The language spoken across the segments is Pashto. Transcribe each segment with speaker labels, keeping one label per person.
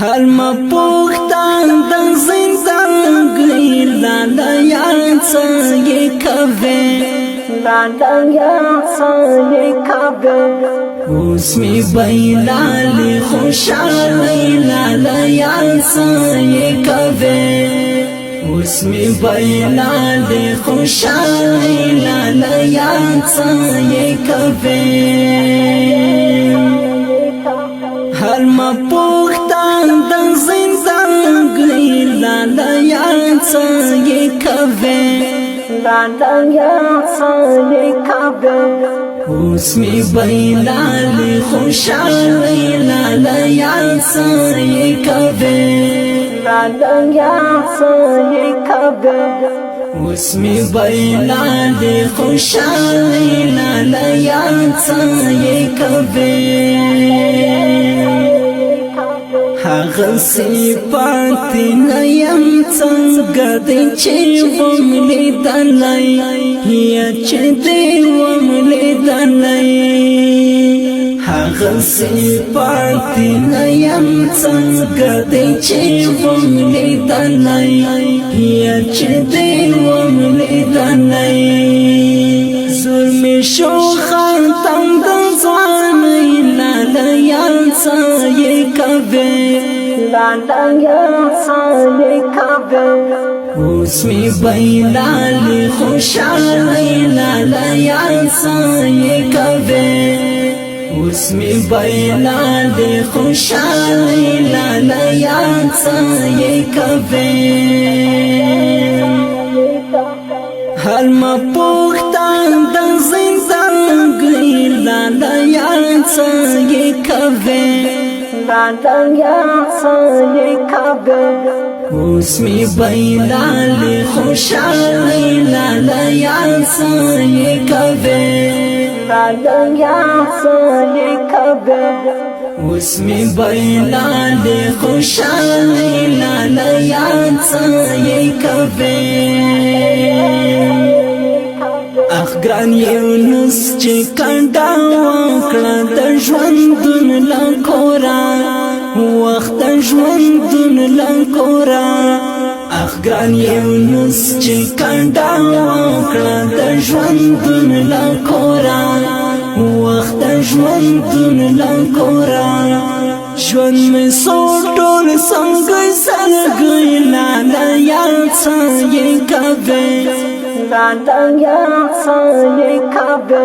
Speaker 1: هل ما پوختان د زندان گیر لالا یار سایه کبه لالا یار سایه کبه اسمی بیلالی خوشحالی لالا یار سایه کبه اسمی بیلالی خوشحالی لالا یار سایه کبه هر ما پوختان د زندان گیر لالا یار سایه کبه لالا یار سایه کبه اسمی بیلالی خوشحالی لالا یار سایه کبه لالا یار سایه کبه اسمی بیلالی خوشحالی لالا یار سایه کبه هغه صفات نیم څنګه دی چې وم لیدلی یا چې دی وم لیدلی هغه صفات نیم څنګه دی چې وم لیدلی یا چې دی وم لیدلی ظلم شو خاتم د ځوانۍ لالا یار سایه کبه لالا یار سایه کبه اسمی بیلالی خوشحالی لالا یار سایه کبه اسمی بیلالی خوشحالی لالا یار سایه کبه هر ما پوختان د زندان گیر لالا یار سایه کبه لالا یار سایه کبه اسمی بیلالی خوشحالی لالا یار سایه کبه لالا یار سایه کبه اسمی بیلالی خوشحالی لالا یار سایه کبه اخگران یونس چه کنڈا وکڑا دا جوندن لکورا وقت جوندن لکورا اخگران یونس چه کنڈا وکڑا دا جوندن لکورا وقت جوندن لکورا جوند میں سوٹول سنگی سرگی لالا یار سایه کبه لالا یار سایه کبه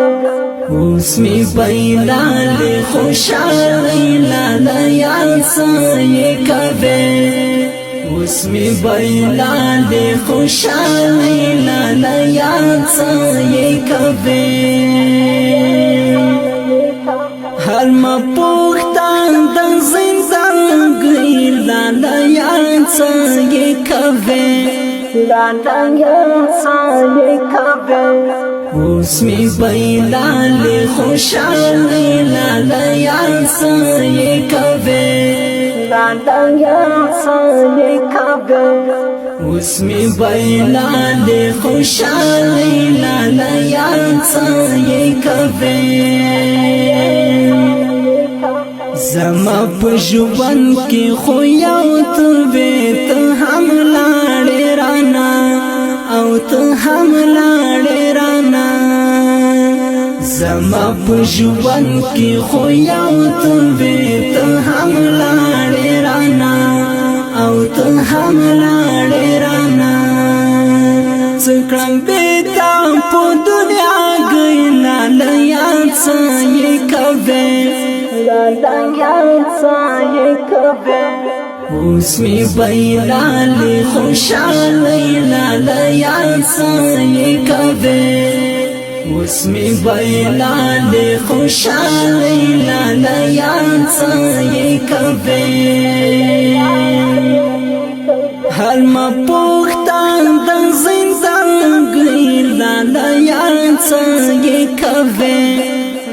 Speaker 1: اسمی بیلالی خوشحالی لالا یار سایه کبه اسمی بیلالی خوشحالی لالا یار سایه کبه هر ما پوختان د زندان گیر لالا یار سایه کبه لالا یار سایه کبه اسمی بیلالی خوشحالی لالا یار سایه کبه لالا یار سایه کبه اسمی بیلالی خوشحالی لالا یار سایه کبه زما په ژوند کې خو یو ته وې ته هم لاړې رانا او ته هم لاړې رانا زما په ژوند کې خو یو ته وې ته هم لاړې رانا او ته هم لاړې رانا څه کړم بېتا په دنیا کې لالا یار سایه کبه لالا یار سایه کبه اسمی بیلالی خوشحالی لالا یار سایه کبه اسمی بیلالی خوشحالی لالا یار سایه کبه هر ما پوختان د زندان گیر لالا یار سایه کبه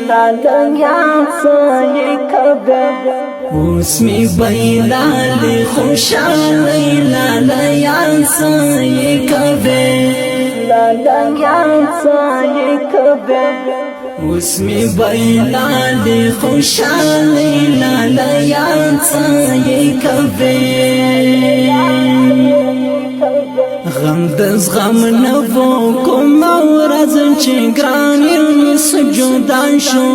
Speaker 1: لالا یار سایه کبه اسمی بیلالی خوشحالی لالا یار سایه کبه لالا یار سایه کبه اوس می بیلال خوشالی لالیان څه کوي غم دز غم نبو کوم ورځ چې ګران یم سجدا شو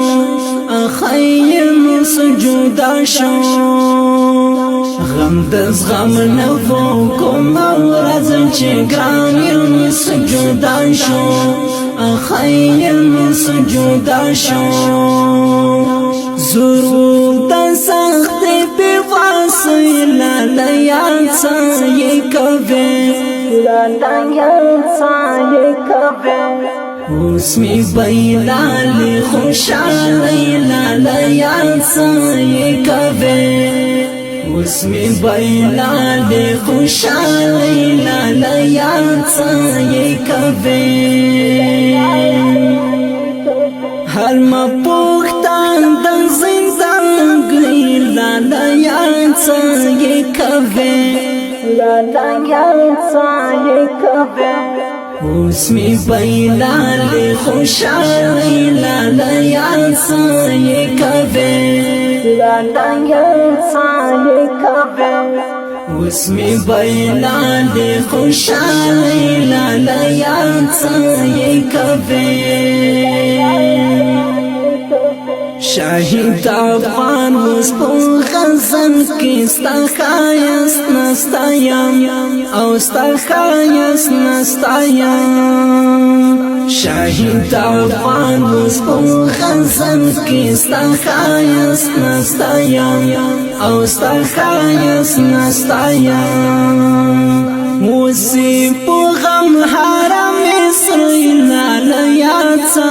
Speaker 1: اخیم سجدا شو غم دز غم نبو کوم ورځ چې ګران یم سجدا شو اخیم سجدا شو ضرور د سخت په واسطه لالیان څه کوي لالیان څه کوي اوس می بیلال خوشالی لالیان څه کوي اوس می بیلال خوشالی لالیان څه کوي هر ما پوښتن د زندګۍ لالیان څه کوي لالیان څه کوي اوس می بیلال خوشالی لالیان څه کوي لالیان څه کوي اوس می بیلال خوشالی لالیان څه کوي شاهد افغان اوس په غزل کې ستا ښایست نستایم او ستا ښایست نستایم شاهد افغان اوس په غزل کې ستا ښایست نستایم او ستا ښایست نستایم اوس په غم حرم مصر لالیان څه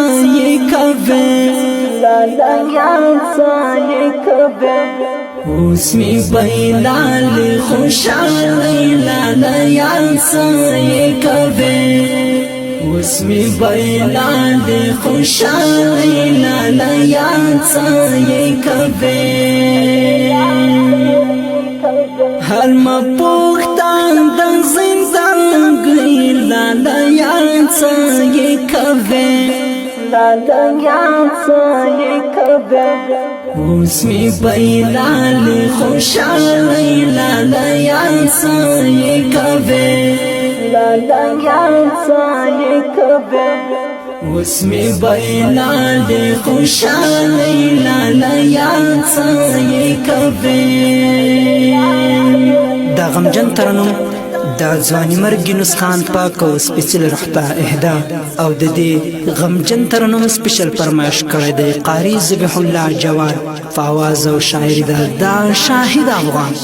Speaker 1: کوي لالیان څه کوي اوس می بیلال خوشالی لالیان څه کوي اوس می بیلال خوشالی لالیان څه کوي هر ما پوښتن د زندګۍ لالیان څه کوي لالیان څه کوي اوس می بیلال خوشالی لالیان څه کوي لالیان څه کوي اوس می بیلال خوشالی لالیان څه کوي
Speaker 2: دا غمجن ترنم دا ځواني مرګ نسخان پاک او سپیشل رحتا اهدا او د دې غمجن ترنم سپیشل فرمایش کړی دی قاری ذبیح الله جواد فواز او شاعری دا شاهد افغان